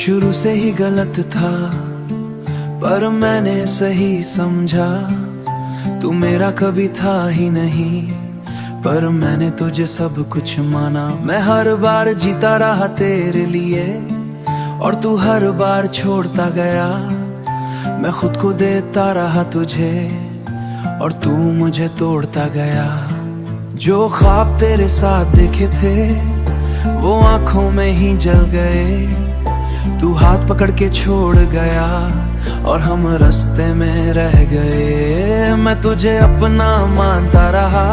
शुरू से ही गलत था पर मैंने सही समझा। तू मेरा कभी था ही नहीं पर मैंने तुझे सब कुछ माना। मैं हर बार जीता रहा तेरे लिए और तू हर बार छोड़ता गया। मैं खुद को देता रहा तुझे और तू मुझे तोड़ता गया। जो ख्वाब तेरे साथ देखे थे वो आंखों में ही जल गए। तू हाथ पकड़ के छोड़ गया और हम रास्ते में रह गए। मैं तुझे अपना मानता रहा,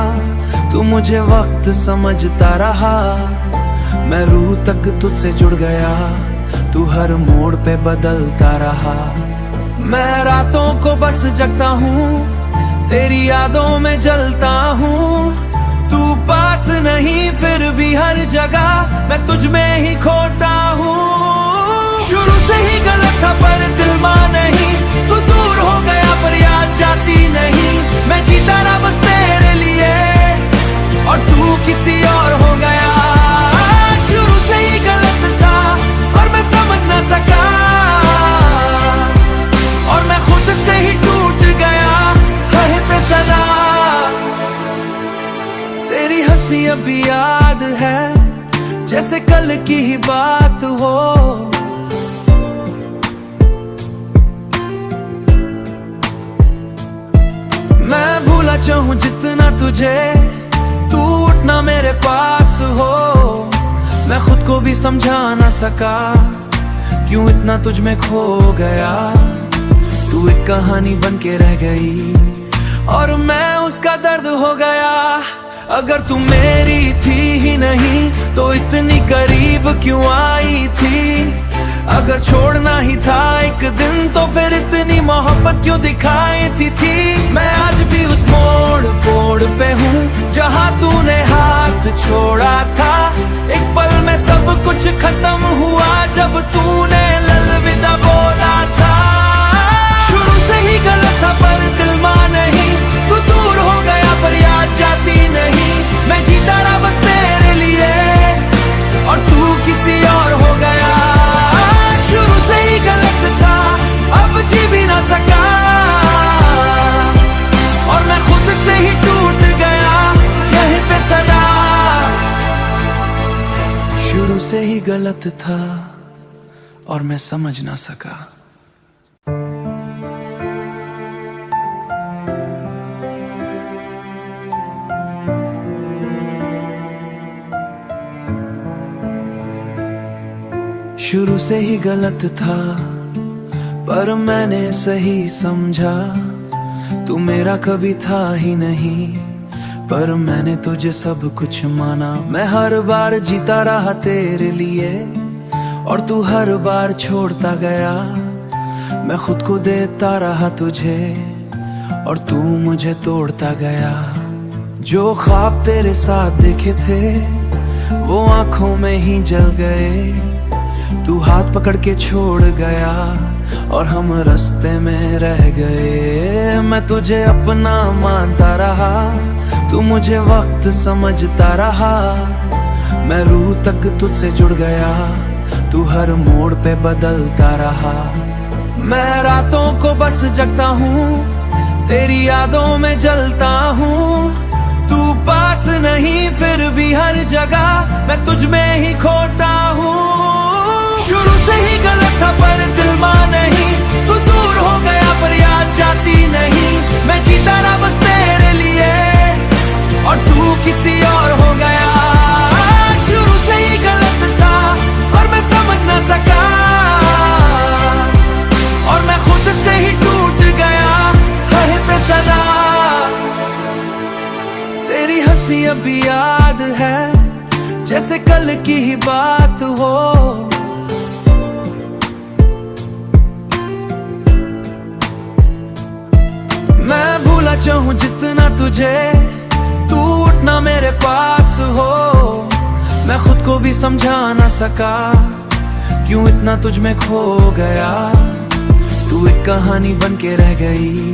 तू मुझे वक्त समझता रहा। मैं रूह तक तुझसे जुड़ गया, तू हर मोड़ पे बदलता रहा। मैं रातों को बस जगता हूँ, तेरी यादों में जलता हूँ। तू पास नहीं फिर भी हर जगह मैं तुझ में ही खोता हूँ। शुरू से ही गलत था पर दिल मान नहीं, तू दूर हो गया पर याद जाती नहीं। मैं जीता रहा बस तेरे लिए और तू किसी और हो गया। शुरू से ही गलत था पर मैं समझ ना सका और मैं खुद से ही टूट गया है पे सदा। तेरी हंसी अभी याद है जैसे कल की ही बात हो। मैं भूला चाहूं जितना तुझे, तू उठना मेरे पास हो। मैं खुद को भी समझा ना सका क्यों इतना तुझ में खो गया। तू एक कहानी बन के रह गई और मैं उसका दर्द हो गया। अगर तू मेरी थी ही नहीं तो इतनी करीब क्यों आई थी। अगर छोड़ना ही था एक दिन तो फिर इतनी मोहब्बत क्यों दिखाई थी। मैं आज भी उस मोड़ पे हूँ जहाँ तूने हाथ छोड़ा था। एक पल में सब कुछ खत्म हुआ जब तूने अलविदा बोला था। शुरू से ही गलत था पर दिल मान नहीं, तू दूर हो गया पर याद जाती नहीं। मैं जीता रहा बस तेरे लिए और तू किसी और हो गया। शुरू से ही गलत था अब जी भी ना सका और मैं खुद से ही टूट गया यहीं पे सदा। शुरू से ही गलत था और मैं समझ ना सका। शुरू से ही गलत था पर मैंने सही समझा। तू मेरा कभी था ही नहीं पर मैंने तुझे सब कुछ माना। मैं हर बार जीता रहा तेरे लिए और तू हर बार छोड़ता गया। मैं खुद को देता रहा तुझे और तू मुझे तोड़ता गया। जो ख्वाब तेरे साथ देखे थे वो आंखों में ही जल गए। तू हाथ पकड़ के छोड़ गया और हम रास्ते में रह गए। मैं तुझे अपना मानता रहा, तू मुझे वक्त समझता रहा। मैं रूह तक तुझसे जुड़ गया, तू हर मोड़ पे बदलता रहा। मैं रातों को बस जगता हूँ, तेरी यादों में जलता हूँ। तू पास नहीं फिर भी हर जगह मैं तुझ में ही खोता हूँ। शुरू से ही गलत था पर दिल मान नहीं, तू दूर हो गया पर याद जाती नहीं। मैं जीता रहा बस तेरे लिए और तू किसी और हो गया। शुरू से ही गलत था पर मैं समझ ना सका और मैं खुद से ही टूट गया है पे सदा। तेरी हंसी अभी याद है जैसे कल की ही बात हो। मैं भूला चाहूं जितना तुझे, तू उठना मेरे पास हो। मैं खुद को भी समझा ना सका क्यों इतना तुझ में खो गया। तू एक कहानी बन के रह गई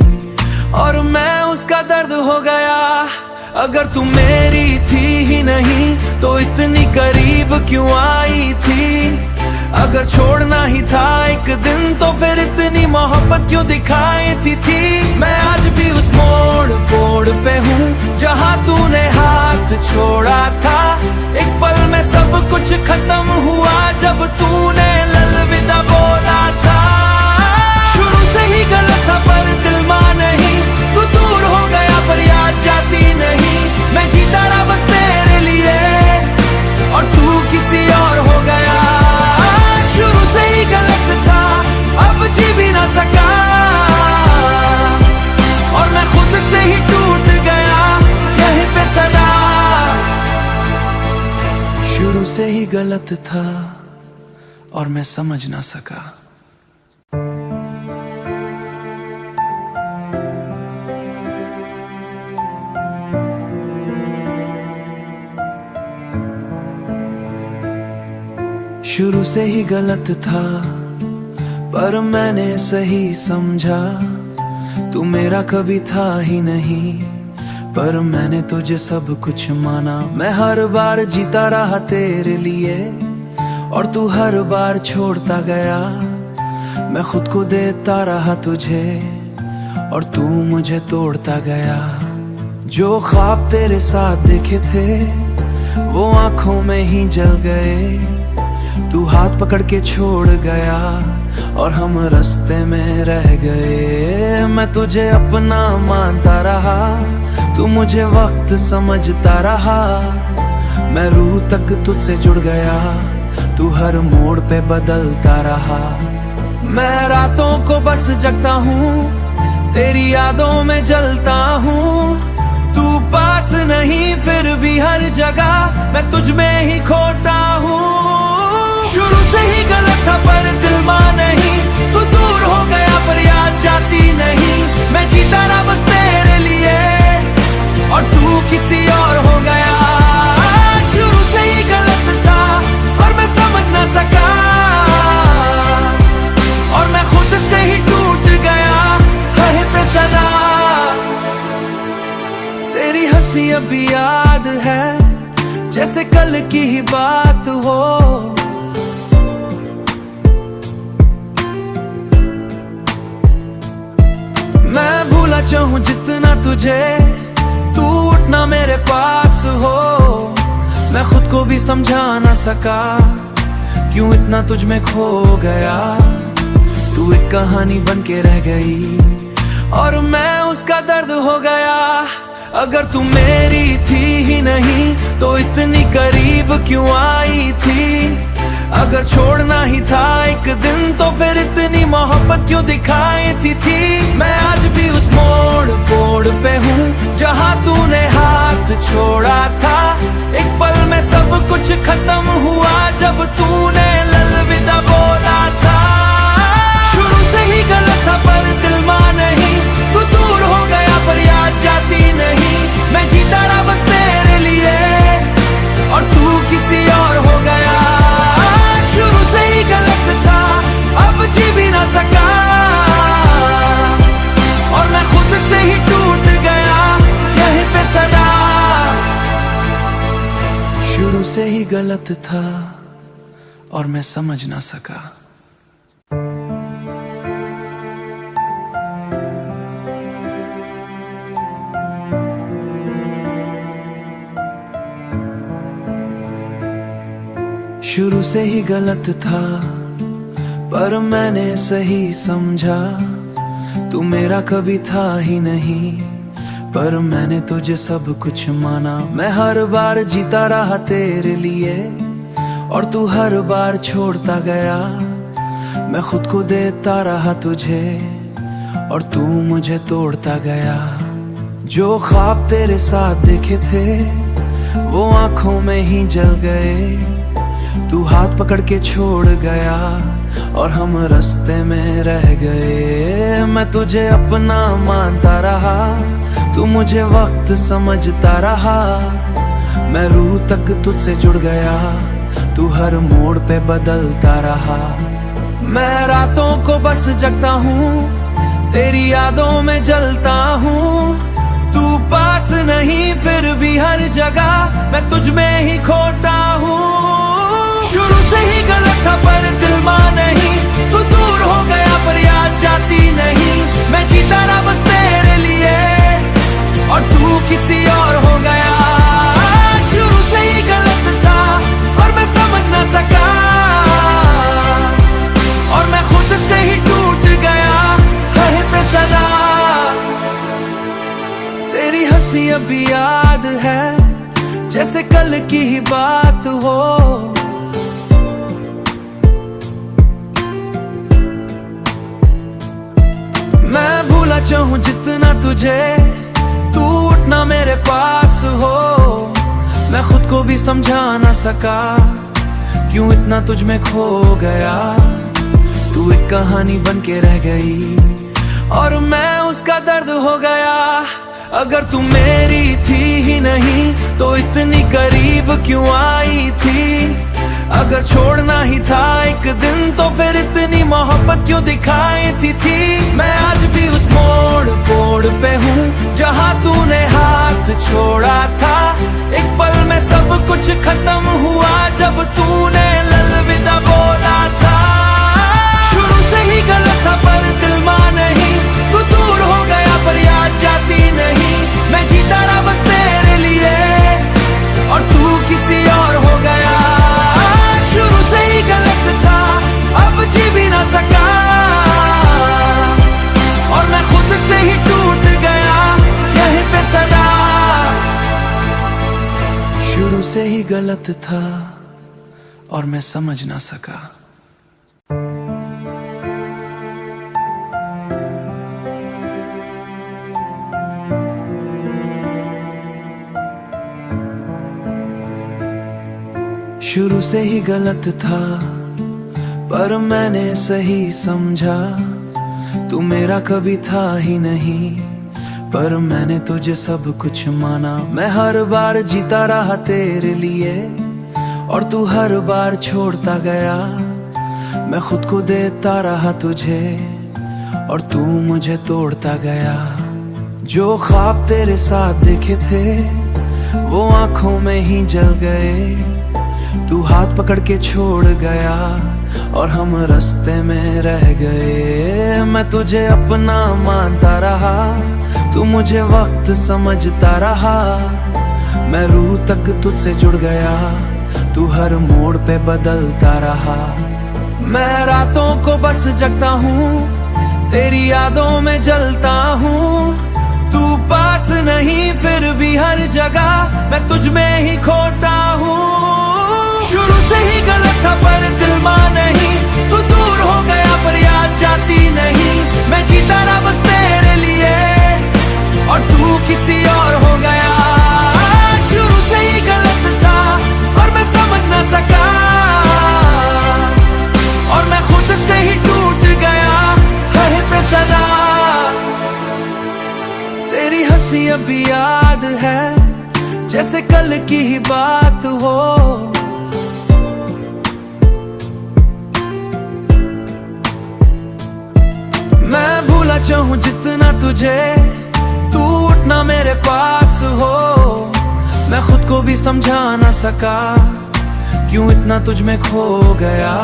और मैं उसका दर्द हो गया। अगर तू मेरी थी ही नहीं तो इतनी करीब क्यों आई थी। अगर छोड़ना ही था एक दिन तो फिर इतनी मोहब्बत क्यों दिखाई थी। मैं आज भी उस मोड़ पे हूँ जहाँ तूने हाथ छोड़ा था। एक पल में सब कुछ खत्म हुआ जब तूने अलविदा बोला था। शुरू से ही गलत था पर दिल मान नहीं, तू दूर हो गया पर याद जाती नहीं। मैं जीता रहा बस तेरे लिए और तू किसी और हो गया। शुरू से ही गलत था अब जी भी ना सका और मैं खुद से ही टूट गया यहीं पे सदा। शुरू से ही गलत था और मैं समझ ना सका। शुरू से ही गलत था पर मैंने सही समझा। तू मेरा कभी था ही नहीं पर मैंने तुझे सब कुछ माना। मैं हर बार जीता रहा तेरे लिए और तू हर बार छोड़ता गया। मैं खुद को देता रहा तुझे और तू मुझे तोड़ता गया। जो ख्वाब तेरे साथ देखे थे वो आंखों में ही जल गए। तू हाथ पकड़ के छोड़ गया और हम रास्ते में रह गए। मैं तुझे अपना मानता रहा, तू मुझे वक्त समझता रहा। मैं रूह तक तुझसे जुड़ गया, तू हर मोड़ पे बदलता रहा। मैं रातों को बस जगता हूँ, तेरी यादों में जलता हूँ। तू पास नहीं फिर भी हर जगह मैं तुझ में ही खोता हूँ। शुरू से ही गलत था पर दिल मान नहीं, तू दूर हो गया पर याद जाती नहीं। मैं जीता रहा बस तेरे लिए और तू किसी और हो गया। शुरू से ही गलत था पर मैं समझ ना सका और मैं खुद से ही टूट गया यहीं पे सदा। तेरी हंसी अभी याद है जैसे कल की ही बात हो। मैं भूला चाहूं जितना तुझे, तू उठना मेरे पास हो। मैं खुद को भी समझा ना सका क्यों इतना तुझ में खो गया। तू एक कहानी बन के रह गई और मैं उसका दर्द हो गया। अगर तू मेरी थी ही नहीं तो इतनी करीब क्यों आई थी। अगर छोड़ना ही था एक दिन तो फिर इतनी मोहब्बत क्यों दिखाई थी। मैं आज भी उस मोड़ पे हूँ जहाँ तूने हाथ छोड़ा था। एक पल में सब कुछ खत्म हुआ जब तूने अलविदा बोला था। शुरू से ही गलत था पर दिल मान नहीं, तू दूर हो गया पर याद जाती नहीं। मैं जीता रहा बस तेरे लिए और तू किसी और हो गया। शुरू से ही गलत था अब जी भी ना सका और मैं खुद से ही टूट गया यहीं पे सदा। शुरू से ही गलत था और मैं समझ ना सका। शुरू से ही गलत था पर मैंने सही समझा। तू मेरा कभी था ही नहीं पर मैंने तुझे सब कुछ माना। मैं हर बार जीता रहा तेरे लिए और तू हर बार छोड़ता गया। मैं खुद को देता रहा तुझे और तू मुझे तोड़ता गया। जो ख्वाब तेरे साथ देखे थे वो आंखों में ही जल गए। तू हाथ पकड़ के छोड़ गया और हम रास्ते में रह गए। मैं तुझे अपना मानता रहा, तू मुझे वक्त समझता रहा। मैं रूह तक तुझसे जुड़ गया, तू हर मोड़ पे बदलता रहा। मैं रातों को बस जगता हूँ, तेरी यादों में जलता हूँ। तू पास नहीं फिर भी हर जगह मैं तुझ में ही खोता हूँ। शुरू से ही गलत था पर दिल माना नहीं, तू दूर हो गया पर याद जाती नहीं। मैं जीता रहा बस तेरे लिए और तू किसी और हो गया। शुरू से ही गलत था और मैं समझ ना सका, और मैं खुद से ही टूट गया है पे सदा। तेरी हंसी अभी याद है जैसे कल की ही बात हो। मैं भूला चाहूं जितना तुझे, तू उठना मेरे पास हो। मैं खुद को भी समझा ना सका क्यों इतना तुझ में खो गया। तू एक कहानी बन के रह गई और मैं उसका दर्द हो गया। अगर तू मेरी थी ही नहीं तो इतनी करीब क्यों आई थी। अगर छोड़ना ही था एक दिन तो फिर इतनी मोहब्बत क्यों दिखाई थी। मैं आज भी उस मोड़ पे हूँ जहाँ तूने हाथ छोड़ा था। एक पल में सब कुछ खत्म हुआ जब तूने अलविदा बोला था। शुरू से ही गलत था पर दिल माना नहीं, तू दूर हो गया पर याद जाती नहीं। मैं जीता रहा बस तेरे लिए और तू किसी और हो गया। शुरू से ही गलत था अब जी भी ना सका, और मैं खुद से ही टूट गया यहीं पे सदा। शुरू से ही गलत था और मैं समझ ना सका। शुरू से ही गलत था पर मैंने सही समझा। तू मेरा कभी था ही नहीं पर मैंने तुझे सब कुछ माना। मैं हर बार जीता रहा तेरे लिए और तू हर बार छोड़ता गया। मैं खुद को देता रहा तुझे और तू मुझे तोड़ता गया। जो ख्वाब तेरे साथ देखे थे वो आंखों में ही जल गए। तू हाथ पकड़ के छोड़ गया और हम रास्ते में रह गए। मैं तुझे अपना मानता रहा, तू मुझे वक्त समझता रहा। मैं रूह तक तुझसे जुड़ गया, तू हर मोड़ पे बदलता रहा। मैं रातों को बस जगता हूँ, तेरी यादों में जलता हूँ। तू पास नहीं फिर भी हर जगह मैं तुझ में ही खोता हूँ। शुरू से ही गलत था पर दिल माना नहीं, तू दूर हो गया पर याद जाती नहीं। मैं जीता रहा बस तेरे लिए और तू किसी और हो गया। शुरू से ही गलत था और मैं समझ ना सका, और मैं खुद से ही टूट गया है पे सदा। तेरी हंसी अभी याद है जैसे कल की ही बात हो। मैं भूला चाहूं जितना तुझे, तू उठना मेरे पास हो। मैं खुद को भी समझा ना सका क्यों इतना तुझ में खो गया।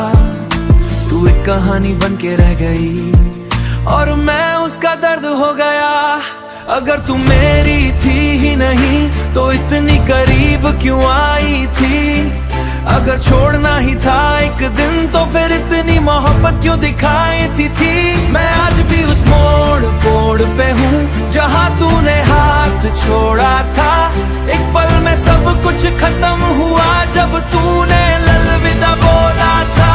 तू एक कहानी बन के रह गई और मैं उसका दर्द हो गया। अगर तू मेरी थी ही नहीं तो इतनी करीब क्यों आई थी। अगर छोड़ना ही था एक दिन तो फिर इतनी मोहब्बत क्यों दिखाई थी। मैं आज भी उस मोड़ पे हूँ जहाँ तूने हाथ छोड़ा था। एक पल में सब कुछ खत्म हुआ जब तूने अलविदा बोला था।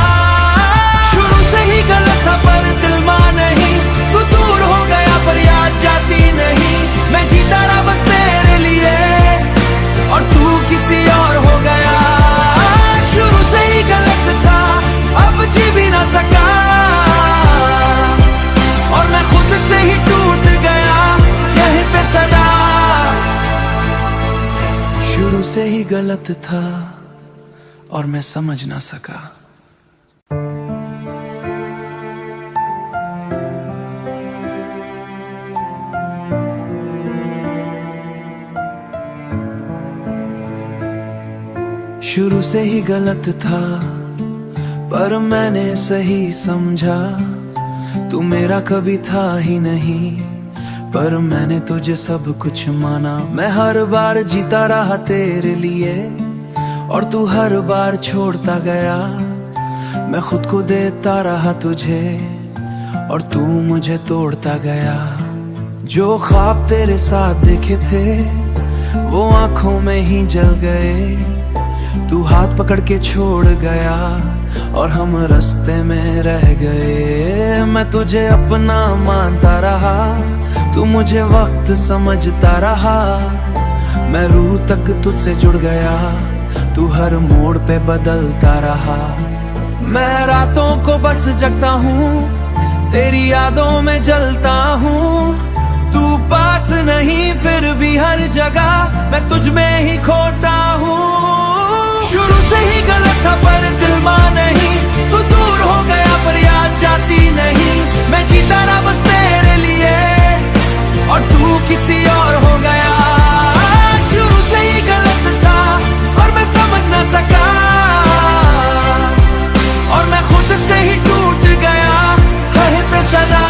शुरू से ही गलत था पर दिल माना नहीं, तू दूर हो गया पर याद जाती नहीं। मैं जीता रहा बस तेरे लिए और तू किसी और हो गया। शुरू से ही गलत था अब जी भी ना सका, और मैं खुद से ही टूट गया यहीं पे सदा। शुरू से ही गलत था और मैं समझ ना सका। शुरू से ही गलत था पर मैंने सही समझा तू मेरा कभी था ही नहीं। पर मैंने तुझे सब कुछ माना, मैं हर बार जीता रहा तेरे लिए और तू हर बार छोड़ता गया। मैं खुद को देता रहा तुझे और तू मुझे तोड़ता गया। जो ख्वाब तेरे साथ देखे थे वो आंखों में ही जल गए। तू हाथ पकड़ के छोड़ गया और हम रास्ते में रह गए। मैं तुझे अपना मानता रहा, तू मुझे वक्त समझता रहा। मैं रूह तक तुझसे जुड़ गया, तू हर मोड़ पे बदलता रहा। मैं रातों को बस जगता हूँ, तेरी यादों में जलता हूँ। तू पास नहीं फिर भी हर जगह मैं तुझ में ही खोता हूँ। शुरू से ही गलत था पर दिल मान नहीं, तू दूर हो गया पर याद जाती नहीं। मैं जीता रहा बस तेरे लिए और तू किसी और हो गया। शुरू से ही गलत था और मैं समझ ना सका और मैं खुद से ही टूट गया है पे सदा।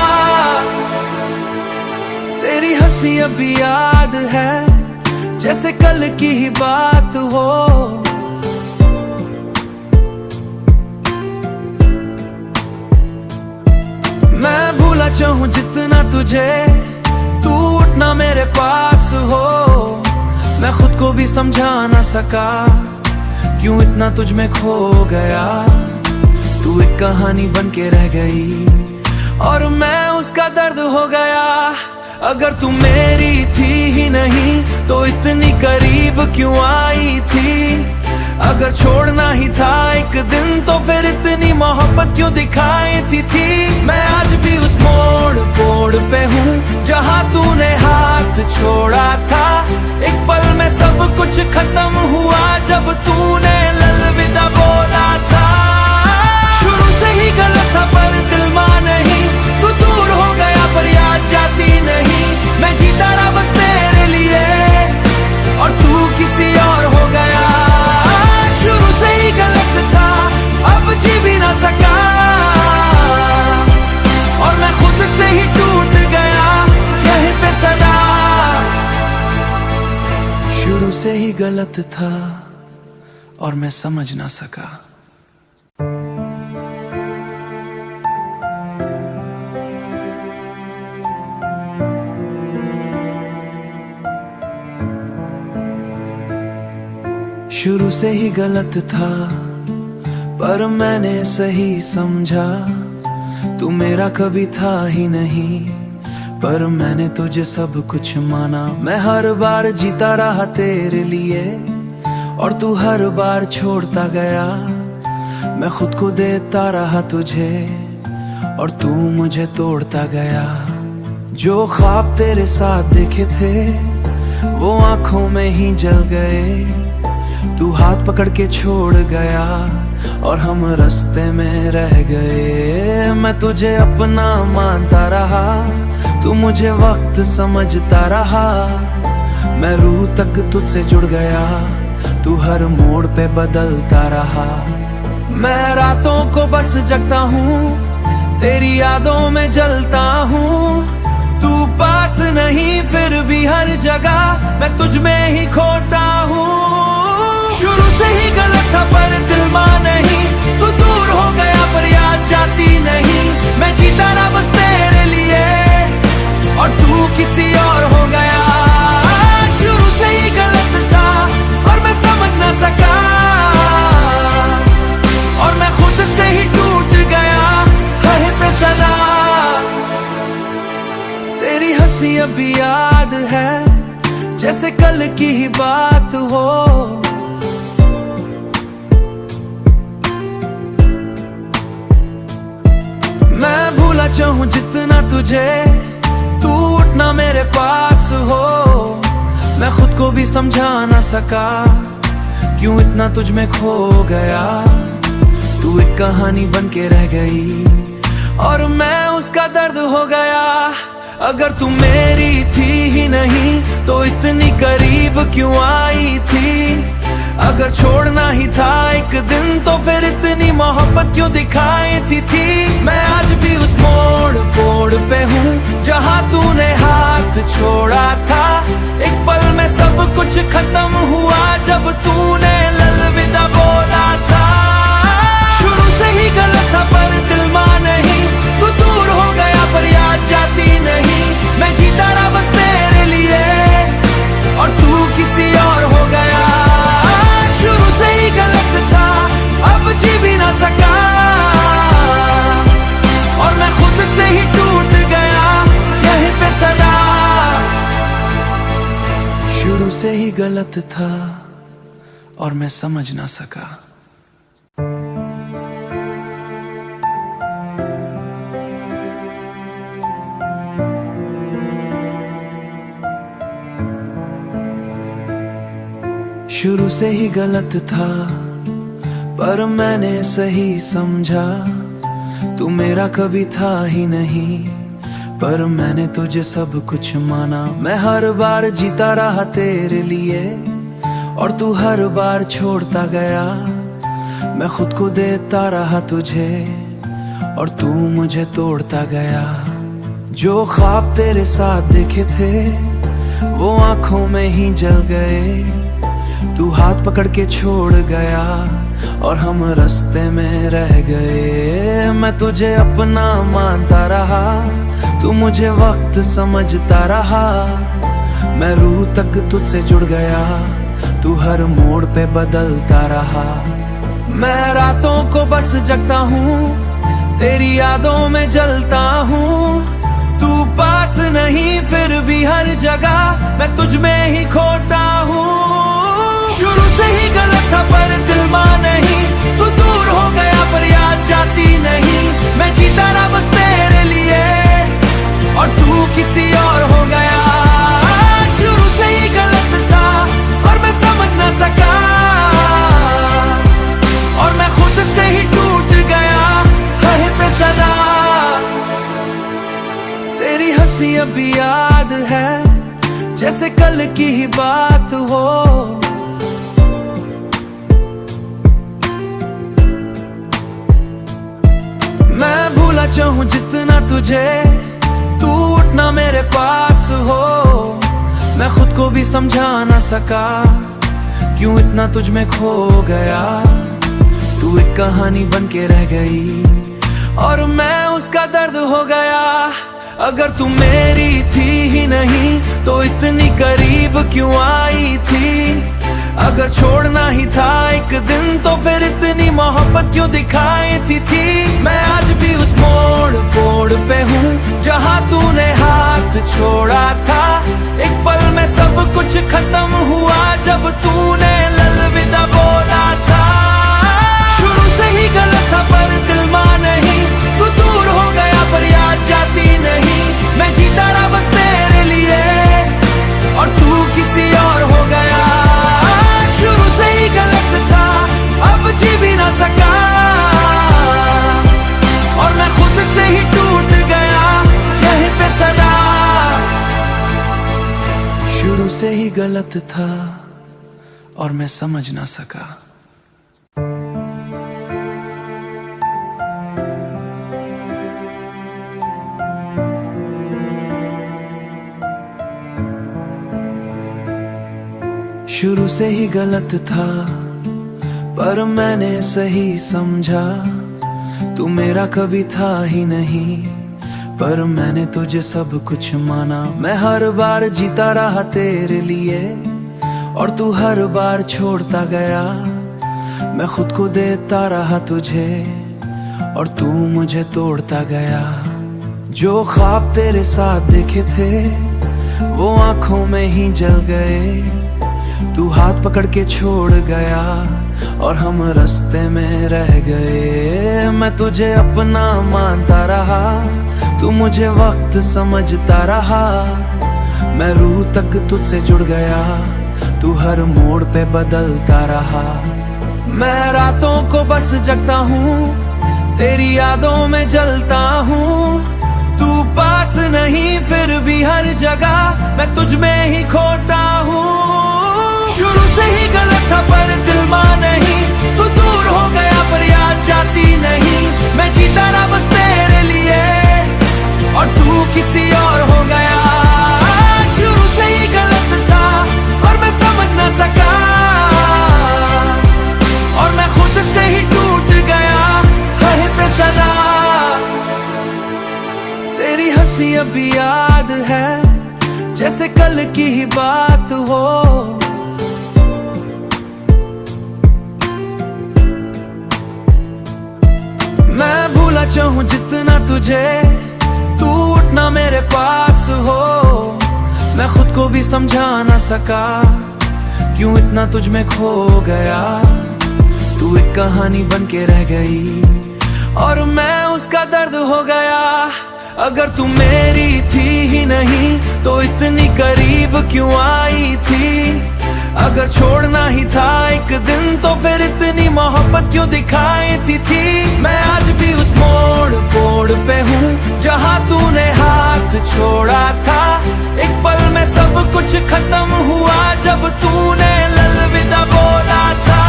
तेरी हंसी अभी याद है जैसे कल की ही बात हो। मैं भूला चाहूं जितना तुझे, तू उठना मेरे पास हो। मैं खुद को भी समझा ना सका क्यों इतना तुझ में खो गया। तू एक कहानी बन के रह गई और मैं उसका दर्द हो गया। अगर तू मेरी थी ही नहीं तो इतनी करीब क्यों आई थी। अगर छोड़ना ही था एक दिन तो फिर इतनी मोहब्बत क्यों दिखाई थी। मैं आज भी उस मोड़ पे हूँ जहाँ तूने हाथ छोड़ा था। एक पल में सब कुछ खत्म हुआ जब तूने अलविदा बोला था। शुरू से ही गलत था पर दिल मान नहीं, तू दूर हो गया पर याद जाती नहीं। मैं जीता रहा बस तेरे लिए और तू किसी और हो गया। शुरू से ही गलत था अब जी भी ना सका और मैं खुद से ही टूट गया यहीं पे सदा। शुरू से ही गलत था और मैं समझ ना सका। शुरू से ही गलत था पर मैंने सही समझा तू मेरा कभी था ही नहीं। पर मैंने तुझे सब कुछ माना, मैं हर बार जीता रहा तेरे लिए और तू हर बार छोड़ता गया। मैं खुद को देता रहा तुझे और तू मुझे तोड़ता गया। जो ख्वाब तेरे साथ देखे थे वो आंखों में ही जल गए। तू हाथ पकड़ के छोड़ गया और हम रास्ते में रह गए। मैं तुझे अपना मानता रहा, तू मुझे वक्त समझता रहा। मैं रूह तक तुझसे जुड़ गया, तू हर मोड़ पे बदलता रहा। मैं रातों को बस जगता हूँ, तेरी यादों में जलता हूँ। तू पास नहीं फिर भी हर जगह मैं तुझ में ही खोता हूँ। शुरू से ही गलत था पर दिल मान नहीं, तू दूर हो गया पर याद जाती नहीं। मैं जीता रहा बस तेरे लिए और तू किसी और हो गया। शुरू से ही गलत था और मैं समझ ना सका और मैं खुद से ही टूट गया है पे सदा। तेरी हंसी अभी याद है जैसे कल की ही बात हो। मैं भूला चाहूं जितना तुझे, तू उठना मेरे पास हो। मैं खुद को भी समझा ना सका क्यों इतना तुझ में खो गया। तू एक कहानी बन के रह गई और मैं उसका दर्द हो गया। अगर तू मेरी थी ही नहीं तो इतनी करीब क्यों आई थी। अगर छोड़ना ही था एक दिन तो फिर इतनी मोहब्बत क्यों दिखाई थी। मैं आज भी उस मोड़ पे हूँ जहाँ तूने हाथ छोड़ा था। एक पल में सब कुछ खत्म हुआ जब तूने अलविदा बोला था। शुरू से ही गलत था पर दिल मान नहीं, तू दूर हो गया पर याद जाती नहीं। मैं जीता रहा बस तेरे लिए और तू किसी और हो गया। शुरू से ही गलत था अब जी भी ना सका और मैं खुद से ही टूट गया यहीं पे सदा। शुरू से ही गलत था और मैं समझ ना सका। शुरू से ही गलत था पर मैंने सही समझा। तू मेरा कभी था ही नहीं पर मैंने तुझे सब कुछ माना। मैं हर बार जीता रहा तेरे लिए और तू हर बार छोड़ता गया। मैं खुद को देता रहा तुझे और तू मुझे तोड़ता गया। जो ख्वाब तेरे साथ देखे थे वो आंखों में ही जल गए। तू हाथ पकड़ के छोड़ गया और हम रास्ते में रह गए। मैं तुझे अपना मानता रहा, तू मुझे वक्त समझता रहा। मैं रूह तक तुझसे जुड़ गया, तू हर मोड़ पे बदलता रहा। मैं रातों को बस जगता हूँ, तेरी यादों में जलता हूँ। तू पास नहीं फिर भी हर जगह मैं तुझ में ही खोता हूँ। शुरू से ही गलत था पर दिल मान नहीं, तू दूर हो गया पर याद जाती नहीं। मैं जीता रहा बस तेरे लिए और तू किसी और हो गया। शुरू से ही गलत था और मैं समझ ना सका और मैं खुद से ही टूट गया यहीं पे सदा। तेरी हंसी अभी याद है जैसे कल की ही बात हो। मैं भूला चाहूं जितना तुझे, तू उठना मेरे पास हो। मैं खुद को भी समझा ना सका क्यों इतना तुझ में खो गया। तू एक कहानी बन के रह गई और मैं उसका दर्द हो गया। अगर तू मेरी थी ही नहीं तो इतनी करीब क्यों आई थी। अगर छोड़ना ही था एक दिन तो फिर इतनी मोहब्बत क्यों दिखाई थी। मैं आज भी उस मोड़ पे हूँ जहाँ तूने हाथ छोड़ा था। एक पल में सब कुछ खत्म हुआ जब तूने अलविदा बोला था। शुरू से ही गलत था पर दिल मान नहीं, तू दूर हो गया पर याद जाती नहीं। मैं जीता रहा बस तेरे लिए और तू किसी और हो गया। शुरू से ही गलत था अब जी भी ना सका और मैं खुद से ही टूट गया यहीं पे सदा। शुरू से ही गलत था और मैं समझ ना सका। शुरू से ही गलत था पर मैंने सही समझा। तू मेरा कभी था ही नहीं पर मैंने तुझे सब कुछ माना। मैं हर बार जीता रहा तेरे लिए और तू हर बार छोड़ता गया। मैं खुद को देता रहा तुझे और तू मुझे तोड़ता गया। जो ख्वाब तेरे साथ देखे थे वो आंखों में ही जल गए। तू हाथ पकड़ के छोड़ गया और हम रास्ते में रह गए। मैं तुझे अपना मानता रहा, तू मुझे वक्त समझता रहा। मैं रूह तक तुझसे जुड़ गया, तू हर मोड़ पे बदलता रहा। मैं रातों को बस जगता हूँ, तेरी यादों में जलता हूँ। तू पास नहीं फिर भी हर जगह मैं तुझ में ही खोता हूँ। शुरू से ही गलत था पर दिल मान नहीं, तू दूर हो गया पर याद जाती नहीं। मैं जीता रहा बस तेरे लिए और तू किसी और हो गया। शुरू से ही गलत था पर मैं समझ ना सका, और मैं खुद से ही टूट गया है पे सदा। तेरी हंसी अभी याद है जैसे कल की ही बात हो। मैं भूला चाहूं जितना तुझे, तू उठना मेरे पास हो। मैं खुद को भी समझा ना सका क्यों इतना तुझ में खो गया। तू एक कहानी बन के रह गई और मैं उसका दर्द हो गया। अगर तू मेरी थी ही नहीं तो इतनी करीब क्यों आई थी। अगर छोड़ना ही था एक दिन तो फिर इतनी मोहब्बत क्यों दिखाई थी। मैं आज भी उस मोड़ पे हूँ जहाँ तूने हाथ छोड़ा था। एक पल में सब कुछ खत्म हुआ जब तूने अलविदा बोला था।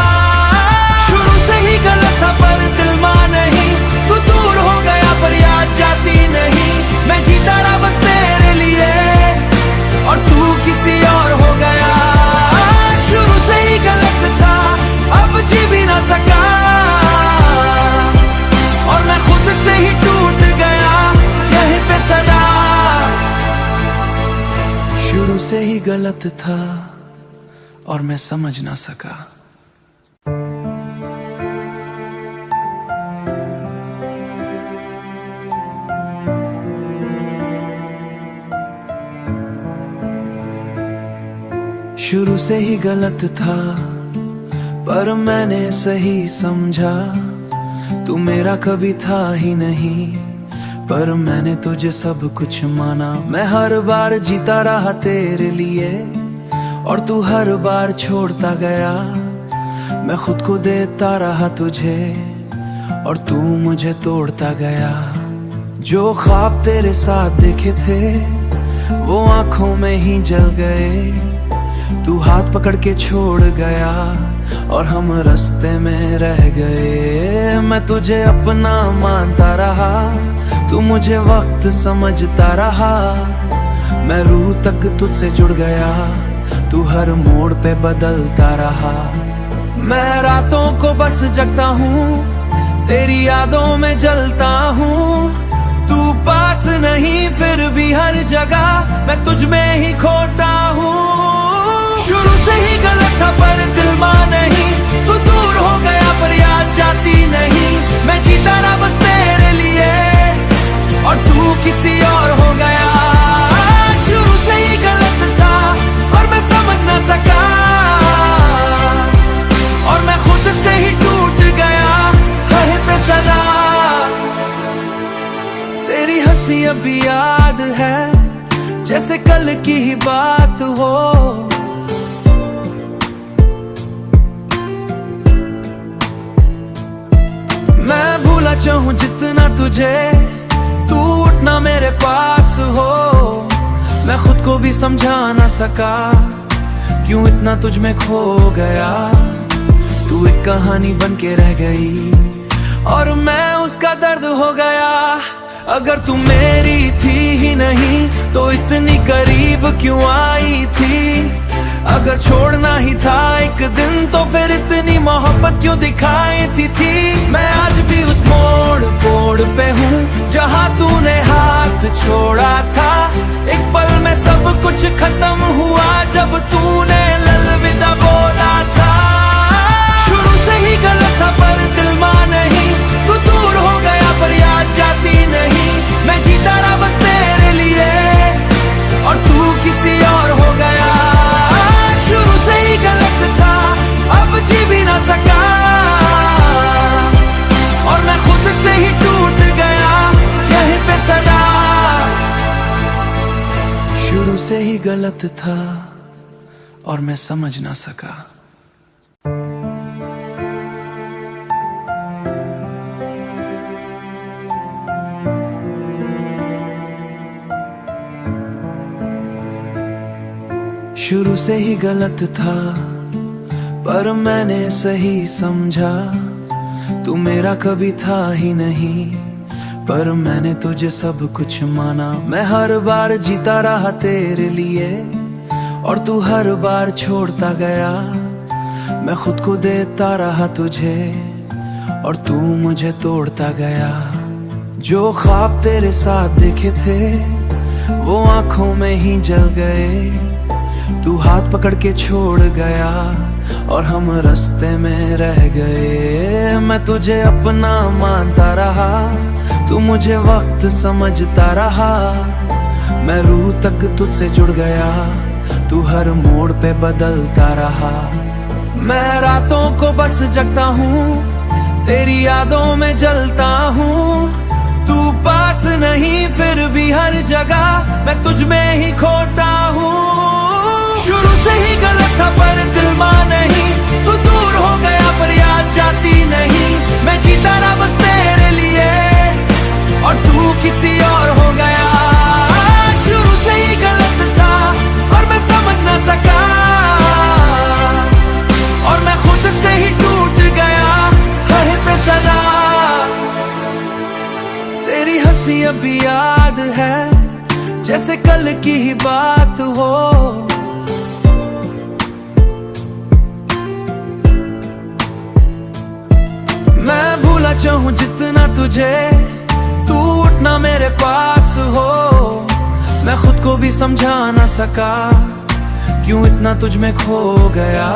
शुरू से ही गलत था पर दिल मान नहीं, तू दूर हो गया पर याद जाती नहीं। मैं जीता रहा बस तेरे लिए और तू किसी और हो गया। शुरू से ही गलत था अब जी भी ना सका, और मैं खुद से ही टूट गया यहीं पे सदा। शुरू से ही गलत था और मैं समझ ना सका। शुरू से ही गलत था पर मैंने सही समझा। तू मेरा कभी था ही नहीं पर मैंने तुझे सब कुछ माना। मैं हर बार जीता रहा तेरे लिए और तू हर बार छोड़ता गया। मैं खुद को देता रहा तुझे और तू मुझे तोड़ता गया। जो ख्वाब तेरे साथ देखे थे वो आंखों में ही जल गए। तू हाथ पकड़ के छोड़ गया और हम रास्ते में रह गए। मैं तुझे अपना मानता रहा, तू मुझे वक्त समझता रहा। मैं रूह तक तुझसे जुड़ गया, तू हर मोड़ पे बदलता रहा। मैं रातों को बस जगता हूँ, तेरी यादों में जलता हूँ। तू पास नहीं फिर भी हर जगह मैं तुझ में ही खोता हूँ। शुरू से ही गलत था पर दिल मान नहीं, तू दूर हो गया पर याद जाती नहीं। मैं जीता रहा बस तेरे लिए और तू किसी और हो गया। शुरू से ही गलत था पर मैं समझ ना सका, और मैं खुद से ही टूट गया है पे सदा। तेरी हंसी अभी याद है जैसे कल की ही बात हो। मैं भूला चाहूं जितना तुझे, तू उठना मेरे पास हो। मैं खुद को भी समझा ना सका क्यों इतना तुझ में खो गया। तू एक कहानी बन के रह गई और मैं उसका दर्द हो गया। अगर तू मेरी थी ही नहीं तो इतनी करीब क्यों आई थी। अगर छोड़ना ही था एक दिन तो फिर इतनी मोहब्बत क्यों दिखाई थी। मैं आज भी उस मोड़ पे हूँ जहाँ तूने हाथ छोड़ा था। एक पल में सब कुछ खत्म हुआ जब तूने अलविदा बोला था। शुरू से ही गलत था पर दिल मान नहीं, तू दूर हो गया पर याद जाती नहीं। मैं जीता रहा बस तेरे लिए और तू किसी और हो गया। शुरू से ही गलत था अब जी भी ना सका, और मैं खुद से ही टूट गया यहीं पे सदा। शुरू से ही गलत था और मैं समझ ना सका। शुरू से ही गलत था पर मैंने सही समझा तू मेरा कभी था ही नहीं। पर मैंने तुझे सब कुछ माना, मैं हर बार जीता रहा तेरे लिए और तू हर बार छोड़ता गया। मैं खुद को देता रहा तुझे और तू मुझे तोड़ता गया। जो ख्वाब तेरे साथ देखे थे वो आंखों में ही जल गए। तू हाथ पकड़ के छोड़ गया और हम रास्ते में रह गए। मैं तुझे अपना मानता रहा, तू मुझे वक्त समझता रहा। मैं रूह तक तुझसे जुड़ गया, तू हर मोड़ पे बदलता रहा। मैं रातों को बस जगता हूँ, तेरी यादों में जलता हूँ। तू पास नहीं फिर भी हर जगह मैं तुझ में ही खोता हूँ। शुरू से ही गलत था पर दिल मान नहीं, तू दूर हो गया पर याद जाती नहीं। मैं जीता रहा बस तेरे लिए और तू किसी और हो गया। शुरू से ही गलत था पर मैं समझ ना सका और मैं खुद से ही टूट गया हर पे सदा। तेरी हंसी अभी याद है जैसे कल की ही बात हो। मैं भूला चाहूं जितना तुझे, तू उठना मेरे पास हो। मैं खुद को भी समझा ना सका क्यों इतना तुझ में खो गया।